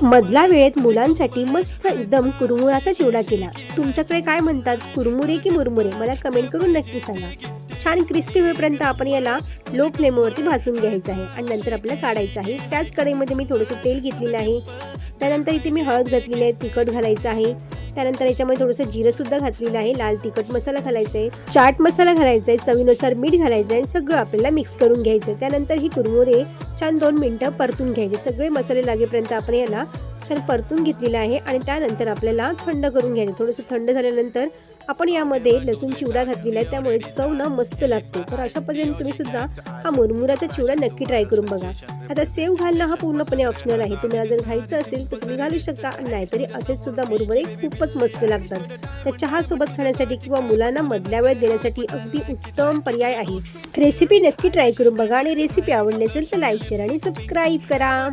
मधल्या वेळेत मुलांसाठी मस्त एकदम कुरमुराचा चिवडा केला। तुमच्याकडे काय म्हणतात, कुरमुरे की मुरमुरे? मला कमेंट करून नक्की सांगा। छान क्रिस्पी होईपर्यंत आपण याला लो फ्लेमवरती भाजून घ्यायचं आहे आणि नंतर आपल्याला काढायचं आहे। त्याच कढईमध्ये मी थोडंसं तेल घेतलेलं आहे, त्यानंतर इथे मी हळद घातलेली आहे, तिखट घालायचं आहे, त्यानंतर याच्यामध्ये थोडंसं जिरंसुद्धा घातलेलं आहे, लाल तिखट मसाला घालायचा आहे, चाट मसाला घालायचा आहे, चवीनुसार मीठ घालायचं आहे, सगळं आपल्याला मिक्स करून घ्यायचं आहे। त्यानंतर ही कुरमुरे छान 2 मिनिटं परतून घ्यायचे, सगळे मसाले लागेपर्यंत आपण याला छान परतून घेतलेलं आहे आणि त्यानंतर आपल्याला थंड करून घ्यायचं। थोडंसं थंड झाल्यानंतर आपण यामध्ये लसूण चिवडा घातलेला आहे, त्यामुळे चव ना मस्त लागते। तर अशा पद्धतीने तुम्ही सुद्धा हा मुरमुराचा चिवडा नक्की ट्राय करून बघा। आता सेव घालणं हा पूर्णपणे ऑप्शनल आहे, तुम्हाला जर घालायचं असेल तर तुम्ही घालू शकता, नाहीतरी असेच सुद्धा मुरमुरे खूपच मस्त लागतात। तर चहासोबत खाण्यासाठी किंवा मुलांना मधल्या वेळेत देण्यासाठी अगदी उत्तम पर्याय आहे। रेसिपी नक्की ट्राय करून बघा आणि रेसिपी आवडली असेल तर लाईक, शेअर आणि सबस्क्राईब करा।